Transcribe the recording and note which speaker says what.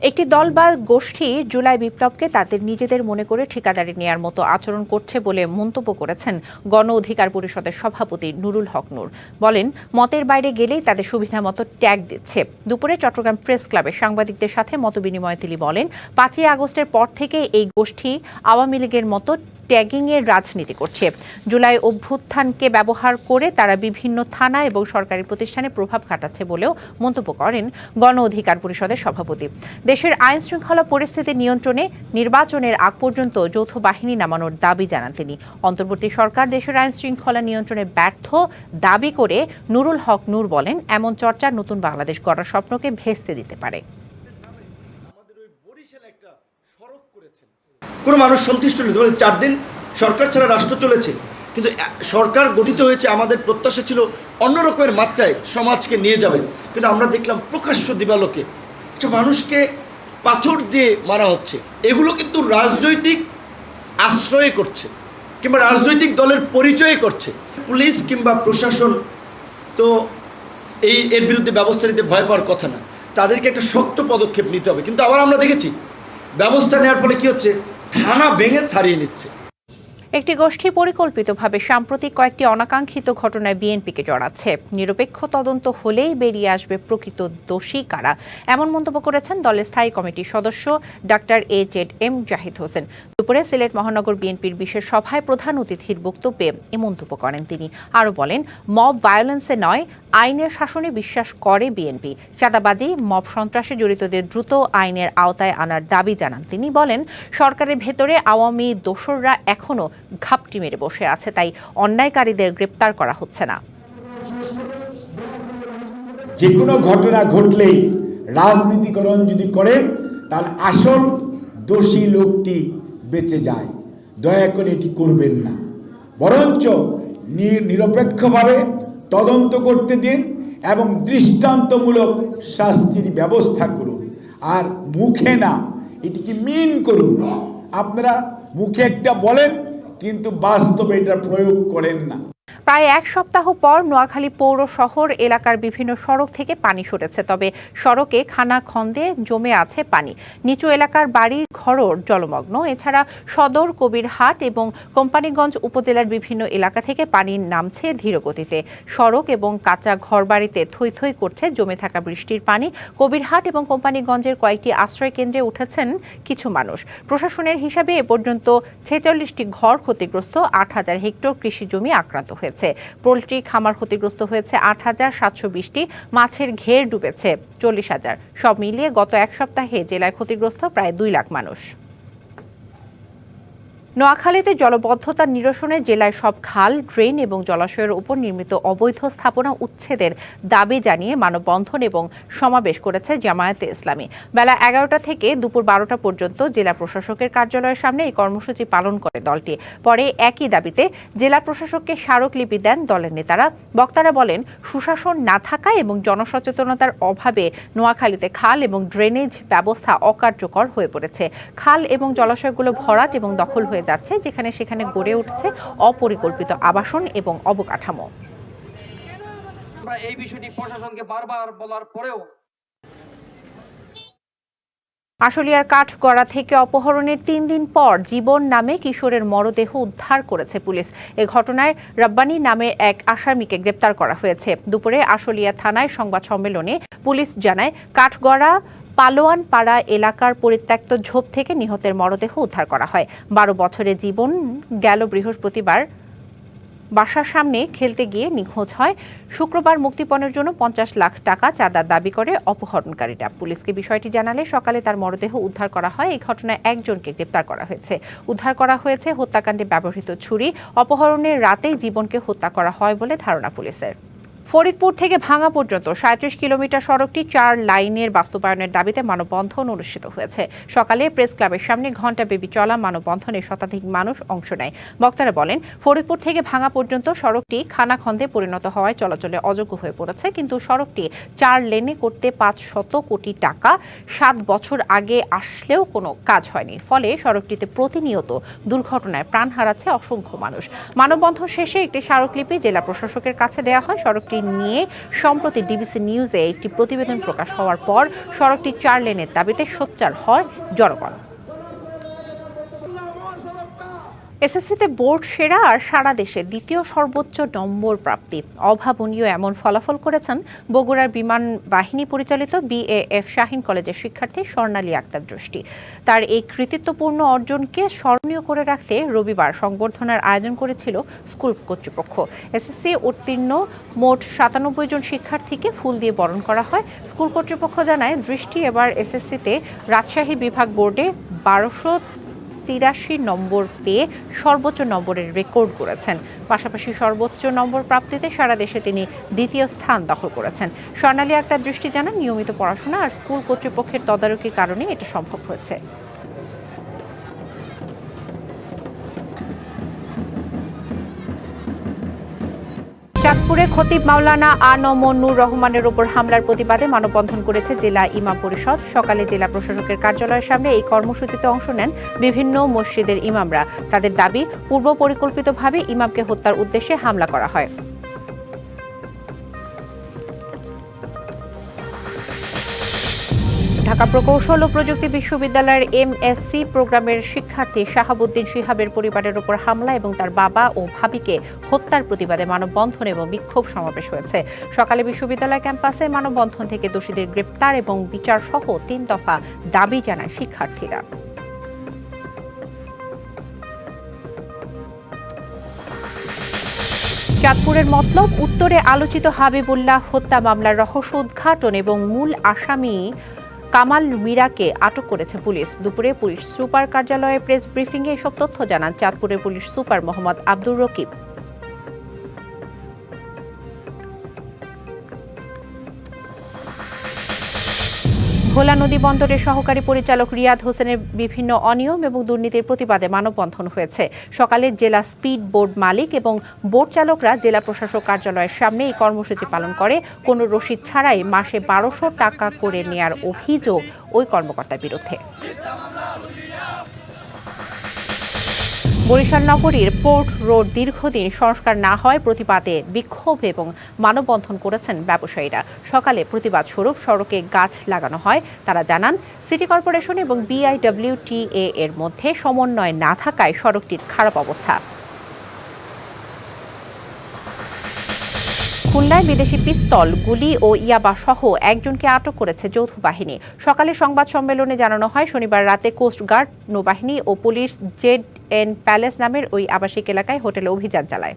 Speaker 1: একটি দল বা গোষ্ঠী জুলাই বিপ্লবকে তাদের নিজেদের মনে করে ঠিকাদারি নেয়ার মতো আচরণ করছে বলে মন্তব্য করেছেন গণ অধিকার পরিষদের সভাপতি নুরুল হক নূর। বলেন, মতের বাইরে গেলেই তাদের সুবিধা মতো ট্যাগ দিচ্ছে। দুপুরে চট্টগ্রাম প্রেস ক্লাবে সাংবাদিকদের সাথে মতবিনিময়ে তিনি বলেন, ৫ই আগস্টের পর থেকে এই গোষ্ঠী আওয়ামী লীগের মতো ট্যাগিংয়ের রাজনীতি করছে। জুলাই অভ্যুত্থানকে ব্যবহার করে তারা বিভিন্ন থানা এবং সরকারি প্রতিষ্ঠানে প্রভাব খাটাচ্ছে বলেও মন্তব্য করেন গণ অধিকার পরিষদের সভাপতি। দেশের আইন শৃঙ্খলা পরিস্থিতি নিয়ন্ত্রণে নির্বাচনের আগ পর্যন্ত যৌথ বাহিনী নামানোর দাবি জানান তিনি। অন্তর্বর্তী সরকার দেশের আইন শৃঙ্খলা নিয়ন্ত্রণে ব্যর্থ দাবি করে নুরুল হক নূর বলেন, এমন চর্চা নতুন বাংলাদেশ গড়ার স্বপ্নকে ভেস্তে দিতে পারে।
Speaker 2: কোনো মানুষ সন্তুষ্ট নেই। 4 দিন সরকার ছাড়া রাষ্ট্র চলেছে, কিন্তু সরকার গঠিত হয়েছে, আমাদের প্রত্যাশা ছিল অন্য রকমের মাত্রায় সমাজকে নিয়ে যাবে, কিন্তু আমরা দেখলাম প্রকাশ্য দিবালোকে মানুষকে পাথর দিয়ে মারা হচ্ছে। এগুলো কিন্তু রাজনৈতিক আশ্রয় করছে কিংবা রাজনৈতিক দলের পরিচয় করছে। পুলিশ কিংবা প্রশাসন তো এর বিরুদ্ধে ব্যবস্থা নিতে ভয় পাওয়ার কথা না, তাদেরকে একটা শক্ত পদক্ষেপ নিতে হবে। কিন্তু আবার আমরা দেখেছি ব্যবস্থা নেওয়ার ফলে কি হচ্ছে, থানা ভেঙে ছাড়িয়ে নিচ্ছে।
Speaker 1: একটি গোষ্ঠী পরিকল্পিতভাবে সাম্প্রতিক কয়েকটি অনাকাঙ্ক্ষিত ঘটনায় বিএনপিকে জড়াচ্ছে। নিরপেক্ষ তদন্ত হলেই বেরিয়ে আসবে প্রকৃত দোষী কারা, এমন মন্তব্য করেছেন দলের স্থায়ী কমিটির সদস্য ডাক্তার AZM জাহিদ হোসেন। দুপুরে সিলেট মহানগর বিএনপির বিশেষ সভায় প্রধান অতিথির বক্তব্যে এ মন্তব্য করেন তিনি। আরও বলেন, মব ভায়োলেন্সে নয়, আইনের শাসনে বিশ্বাস করে বিএনপি। চাঁদাবাজি, মব সন্ত্রাসে জড়িতদের দ্রুত আইনের আওতায় আনার দাবি জানান তিনি। বলেন, সরকারের ভেতরে আওয়ামী দোসররা এখনো ঘাপটি মেরে বসে আছে, তাই অন্যায়কারীদের গ্রেপ্তার করা হচ্ছে না।
Speaker 3: যে কোনো ঘটনা ঘটলেই রাজনীতিকরণ যদি করেন, তাহলে আসল দোষী লোকটি বেঁচে যায়। দয়া করে এটি করবেন না, বরঞ্চ নিরপেক্ষভাবে তদন্ত করতে দিন এবং দৃষ্টান্তমূলক শাস্তির ব্যবস্থা করুন। আর মুখে না, এটিকে মিন করুন। আপনারা মুখে একটা বলেন, কিন্তু বাস্তবে এটা প্রয়োগ করেন না।
Speaker 1: প্রায় এক সপ্তাহ পর নোয়াখালী পৌর শহর এলাকার বিভিন্ন সড়ক থেকে পানি সরেছে, তবে সড়কে খানা খন্দে জমে আছে পানি। নিচু এলাকার বাড়ি ঘরও জলমগ্ন। এছাড়া সদর, কবিরহাট এবং কোম্পানিগঞ্জ উপজেলার বিভিন্ন এলাকা থেকে পানি নামছে ধীরগতিতে। সড়ক এবং কাঁচা ঘরবাড়িতে থই থই করছে জমে থাকা বৃষ্টির পানি। কবিরহাট এবং কোম্পানিগঞ্জের কয়েকটি আশ্রয় কেন্দ্রে উঠেছেন কিছু মানুষ। প্রশাসনের হিসাবে এ পর্যন্ত 46টি ঘর ক্ষতিগ্রস্ত, 8,000 হেক্টর কৃষি জমি আক্রান্ত হয়েছে। পোল্ট্রি খামার ক্ষতিগ্রস্ত হয়েছে 8,720টি, মাছের ঘের ডুবেছে 40,000। সব মিলিয়ে গত এক সপ্তাহে জেলায় ক্ষতিগ্রস্ত প্রায় 2 লাখ মানুষ। নোয়াখালীতে জলবদ্ধতা নিরসনে জেলায় সব খাল, ড্রেন এবং জলাশয়ের উপর নির্মিত অবৈধ স্থাপনা উচ্ছেদের দাবি জানিয়ে মানববন্ধন এবং সমাবেশ করেছে জামায়াতে ইসলামী। বেলা 11টা থেকে দুপুর 12টা পর্যন্ত জেলা প্রশাসকের কার্যালয়ের সামনে এই কর্মসূচি পালন করে দলটি। পরে একই দাবিতে জেলা প্রশাসককে স্মারকলিপি দেন দলের নেতারা। বক্তারা বলেন, সুশাসন না থাকা এবং জনসচেতনতার অভাবে নোয়াখালীতে খাল এবং ড্রেনেজ ব্যবস্থা অকার্যকর হয়ে পড়েছে। খাল এবং জলাশয়গুলো ভরাট এবং দখল হয়ে যাচ্ছে, যেখানে সেখানে গড়ে উঠছে অপরিকল্পিত আবাসন এবং অবকাঠামো।
Speaker 4: আমরা এই বিষয়টি প্রশাসনকে বারবার বলার পরেও
Speaker 1: আশুলিয়ার কাঠগড়া থেকে অপহরণের 3 দিন পর জীবন নামে কিশোরের মরদেহ উদ্ধার করেছে পুলিশ। এ ঘটনায় রব্বানী নামে এক আসামিকে গ্রেপ্তার করা হয়েছে। দুপুরে আশুলিয়া থানায় সংবাদ সম্মেলনে পুলিশ জানায়, কাঠগড়া পালোয়ানপাড়া এলাকার পরিত্যক্ত ঝোপ থেকে নিহতের মরদেহ উদ্ধার করা হয়। 12 বছরের জীবন গেল বৃহস্পতিবার বাসার সামনে খেলতে গিয়ে নিখোঁজ হয়। শুক্রবার মুক্তিপণের জন্য 50 লাখ টাকা চাঁদার দাবি করে অপহরণকারীরা। পুলিশকে বিষয়টি জানালে সকালে তার মরদেহ উদ্ধার করা হয়। এই ঘটনায় একজনকে গ্রেপ্তার করা হয়েছে। উদ্ধার করা হয়েছে হত্যাকাণ্ডে ব্যবহৃত ছুরি। অপহরণের রাতেই জীবনকে হত্যা করা হয় বলে ধারণা পুলিশের। ফরিদপুর থেকে ভাঙ্গা পর্যন্ত 37 কিলোমিটার সড়কটি 4 লাইনের বাস্তবায়নের দাবিতে মানববন্ধন অনুষ্ঠিত হয়েছে। সকালে প্রেস ক্লাবের সামনে ঘণ্টাব্যাপী চলা মানববন্ধনে শতাধিক মানুষ অংশ নেয়। বক্তারা বলেন, ফরিদপুর থেকে ভাঙ্গা পর্যন্ত সড়কটি খানাখন্দে পরিণত হওয়ায় চলাচলে অযোগ্য হয়ে পড়েছে, কিন্তু সড়কটি 4 লেনে করতে 500 কোটি টাকা 7 বছর আগে আসলেও কোনো কাজ হয়নি। ফলে সড়কটিতে প্রতিনিয়ত দুর্ঘটনায় প্রাণ হারাচ্ছে অসংখ্য মানুষ। মানববন্ধন শেষে একটি স্মারকলিপি জেলা প্রশাসকের কাছে দেওয়া হয়। সড়কটি বিষয়টি নিয়ে সম্প্রতি ডিবিসি নিউজে একটি প্রতিবেদন প্রকাশ হওয়ার পর সড়কটি 4 লেনের দাবিতে সোচ্চার হয় জনগণ। এসএসসিতে বোর্ড সেরা আর সারা দেশে দ্বিতীয় সর্বোচ্চ নম্বর প্রাপ্তি, অভাবনীয় এমন ফলাফল করেছেন বগুড়ার বিমান বাহিনী পরিচালিত বিএএফ শাহীন কলেজের শিক্ষার্থী স্বর্ণালী আক্তার দৃষ্টি। তার এই কৃতিত্বপূর্ণ অর্জনকে স্মরণীয় করে রাখতে রবিবার সংবর্ধনার আয়োজন করেছিল স্কুল কর্তৃপক্ষ। এসএসসি উত্তীর্ণ মোট 97 জন শিক্ষার্থীকে ফুল দিয়ে বরণ করা হয়। স্কুল কর্তৃপক্ষ জানায়, দৃষ্টি এবার এসএসসিতে রাজশাহী বিভাগ বোর্ডে 1283 নম্বর পেয়ে সর্বোচ্চ নম্বরের রেকর্ড করেছেন। পাশাপাশি সর্বোচ্চ নম্বর প্রাপ্তিতে সারা দেশে তিনি দ্বিতীয় স্থান দখল করেছেন। স্বর্ণালী আক্তার দৃষ্টি জানান, নিয়মিত পড়াশোনা আর স্কুল কর্তৃপক্ষের তদারকির কারণে এটা সম্ভব হয়েছে। চাঁদপুরে খতিব মাওলানা আ.ন.ম নূর রহমানের উপর হামলার প্রতিবাদে মানববন্ধন করেছে জেলা ইমাম পরিষদ। সকালে জেলা প্রশাসকের কার্যালয়ের সামনে এই কর্মসূচিতে অংশ নেন বিভিন্ন মসজিদের ইমামরা। তাদের দাবি, পূর্ব পরিকল্পিতভাবে ইমামকে হত্যার উদ্দেশ্যে হামলা করা হয়। ঢাকা প্রকৌশল ও প্রযুক্তি বিশ্ববিদ্যালয়ের এমএসসি প্রোগ্রামের শিক্ষার্থী শাহাবুদ্দিন শিহাবের পরিবারের উপর হামলা এবং তার বাবা ও ভাবিকে হত্যার প্রতিবাদে মানববন্ধন এবং বিক্ষোভ সমাবেশ হয়েছে। সকালে বিশ্ববিদ্যালয় ক্যাম্পাসে মানববন্ধন থেকে দোষীদের গ্রেপ্তার এবং বিচার সহ 3 দফা দাবি জানায় শিক্ষার্থীরা। চাঁদপুরের মতলব উত্তরে আলোচিত হাবিবুল্লাহ হত্যা মামলার রহস্য উদ্ঘাটন এবং মূল আসামি কামাল মীরাকে আটক করেছে পুলিশ। দুপুরে পুলিশ সুপার কার্যালয়ে প্রেস ব্রিফিংয়ে এসব তথ্য জানান চাঁদপুরের পুলিশ সুপার মোহাম্মদ আব্দুর রকিব। ভোলা নদী বন্দরের সহকারী পরিচালক রিয়াদ হোসেনের বিভিন্ন অনিয়ম এবং দুর্নীতির প্রতিবাদে মানববন্ধন হয়েছে। সকালে জেলা স্পিড বোর্ড মালিক এবং বোট চালকরা জেলা প্রশাসক কার্যালয়ের সামনে এই কর্মসূচি পালন করে। কোনো রসিদ ছাড়াই মাসে 1200 টাকা করে নেয়ার অভিযোগ ওই কর্মকর্তার বিরুদ্ধে। বরিশাল নগরীর পোর্ট রোড দীর্ঘদিন সংস্কার না হয় প্রতিবাদে বিক্ষোভ এবং মানববন্ধন করেছেন ব্যবসায়ীরা। সকালে প্রতিবাদ স্বরূপ সড়কে গাছ লাগানো হয়। তারা জানান, সিটি কর্পোরেশন এবং বিআইডব্লিউটিএ এর মধ্যে সমন্বয় না থাকায় সড়কটির খারাপ অবস্থা। খুলনায় বিদেশি পিস্তল, গুলি ও ইয়াবা সহ একজনকে আটক করেছে যৌথ বাহিনী। সকালে সংবাদ সম্মেলনে জানানো হয়, শনিবার রাতে কোস্টগার্ড, নৌবাহিনী ও পুলিশ জেড এন প্যালেস নামের ওই আবাসিক এলাকায় হোটেলে অভিযান চালায়।